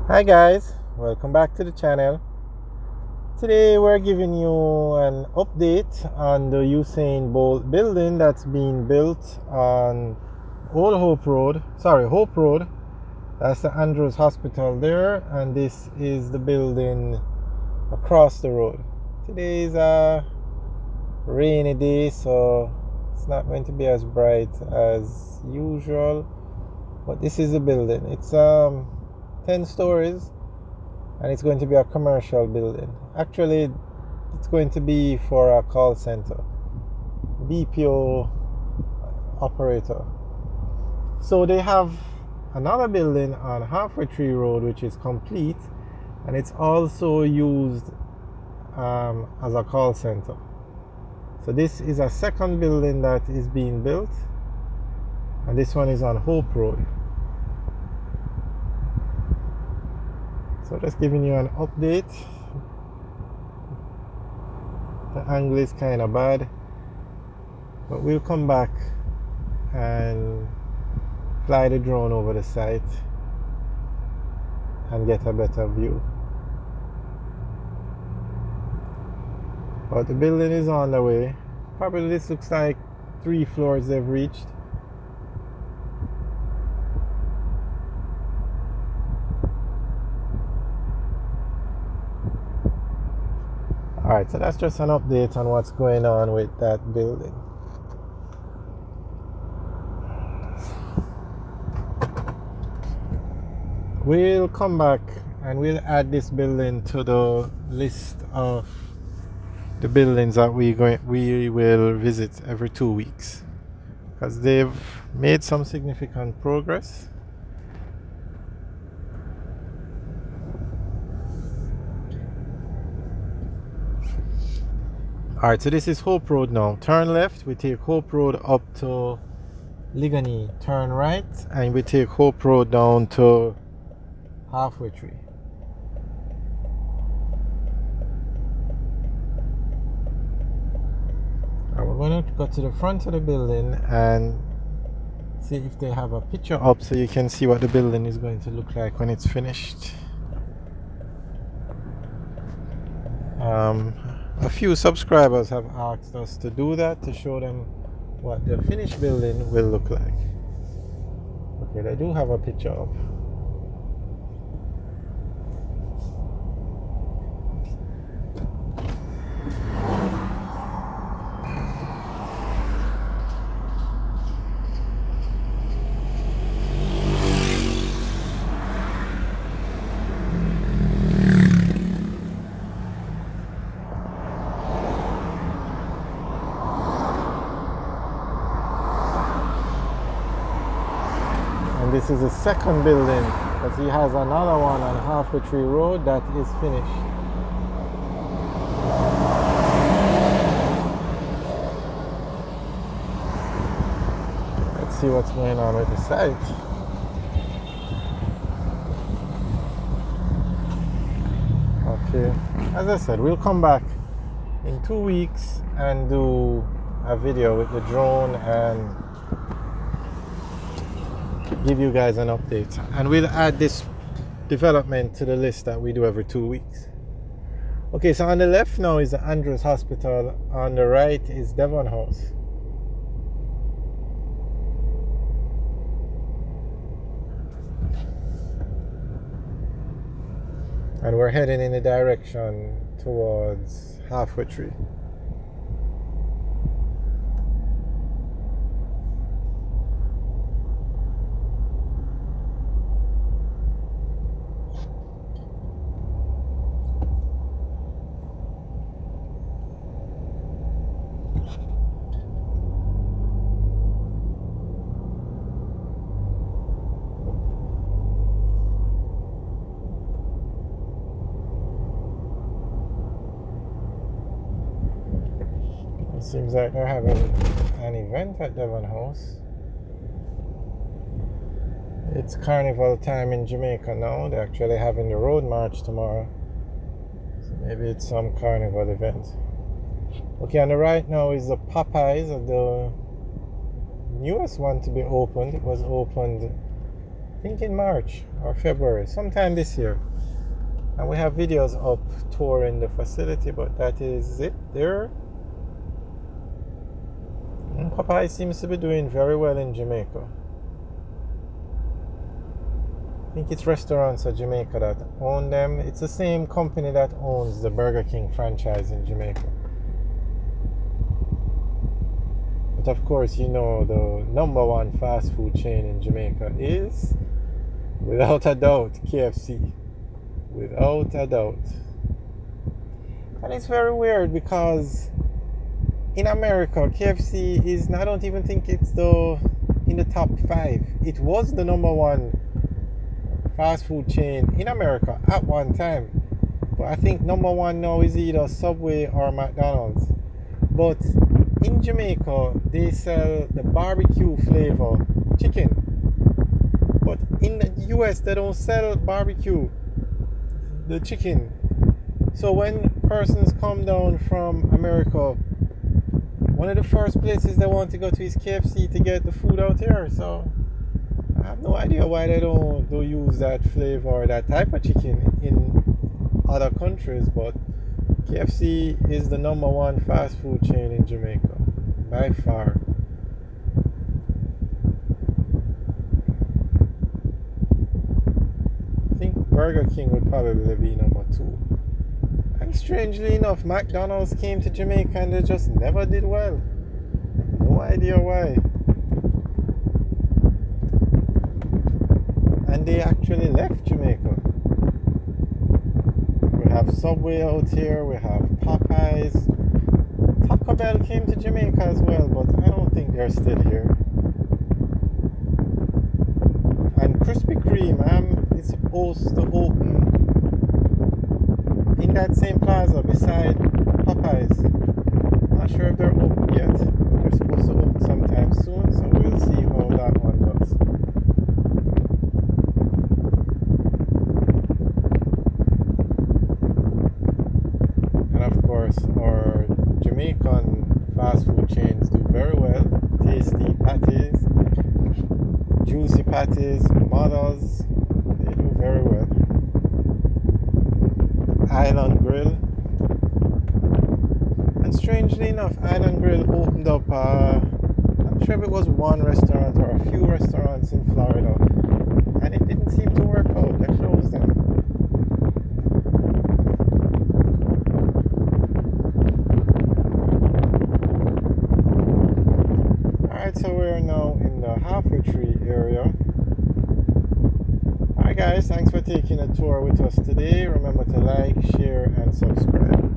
Hi guys, welcome back to the channel. Today we're giving you an update on the Usain Bolt building that's being built on Hope Road. That's the Andrews Hospital there, and this is the building across the road. Today is a rainy day, so it's not going to be as bright as usual, but this is the building. It's 10 stories, and it's going to be a commercial building. Actually, it's going to be for a call center, BPO operator. So they have another building on Halfway Tree Road which is complete, and it's also used as a call center. So this is a second building that is being built, and this one is on Hope Road. So just giving you an update. The angle is kind of bad, but we'll come back and fly the drone over the site and get a better view. But the building is on the way. Probably this looks like 3 floors they've reached. Alright, so that's just an update on what's going on with that building. We'll come back and we'll add this building to the list of the buildings that we will visit every 2 weeks, because they've made some significant progress. Alright, so this is Hope Road now. Turn left, we take Hope Road up to Ligony. Turn right, and we take Hope Road down to Halfway Tree. Alright, we're going to go to the front of the building and see if they have a picture up so you can see what the building is going to look like when it's finished. A few subscribers have asked us to do that, to show them what the finished building will look like. Okay, they do have a picture up. This is the second building, because he has another one on Halfway Tree Road that is finished. Let's see what's going on with the site. Okay, as I said, we'll come back in 2 weeks and do a video with the drone and give you guys an update, and we'll add this development to the list that we do every 2 weeks. Okay, so on the left now is the Andrews Hospital, on the right is Devon House. And we're heading in the direction towards Halfway Tree. It seems like they're having an event at Devon House. It's carnival time in Jamaica now. They're actually having the road march tomorrow. So maybe it's some carnival event. Okay, on the right now is the Popeyes, the newest one to be opened. It was opened, I think, in March. or February, sometime this year. And we have videos up touring the facility, but that is it there. And Popeye seems to be doing very well in Jamaica. I think it's Restaurants of Jamaica that own them. It's the same company that owns the Burger King franchise in Jamaica. But of course, you know, the number one fast food chain in Jamaica is, without a doubt, KFC. Without a doubt. And it's very weird because in America, KFC is, I don't even think it's in the top 5. It was the number one fast food chain in America at one time. But I think number one now is either Subway or McDonald's. But in Jamaica, they sell the barbecue flavor chicken. But in the US, they don't sell barbecue, the chicken. So when persons come down from America, one of the first places they want to go to is KFC to get the food out here. So I have no idea why they don't use that flavor or that type of chicken in other countries, but KFC is the number one fast food chain in Jamaica by far. I think Burger King would probably be number 2. And strangely enough, McDonald's came to Jamaica and they just never did well. No idea why. And they actually left Jamaica. We have Subway out here, we have Popeyes. Taco Bell came to Jamaica as well, but I don't think they're still here. And Krispy Kreme is supposed to open in that same plaza beside Popeyes. I'm not sure if they're open yet, but they're supposed to open sometime soon, so we'll see how that one goes. And of course, our Jamaican fast food chains do very well. Tasty patties, juicy patties, Mothers, they do very well. Island Grill. And strangely enough, Island Grill opened up, I'm not sure if it was one restaurant or a few restaurants in Florida, and it didn't seem to work out. They closed them. Alright, so we're now in the Halfway Tree area. Alright guys, thanks for taking a tour with us today. Remember to like, share and subscribe.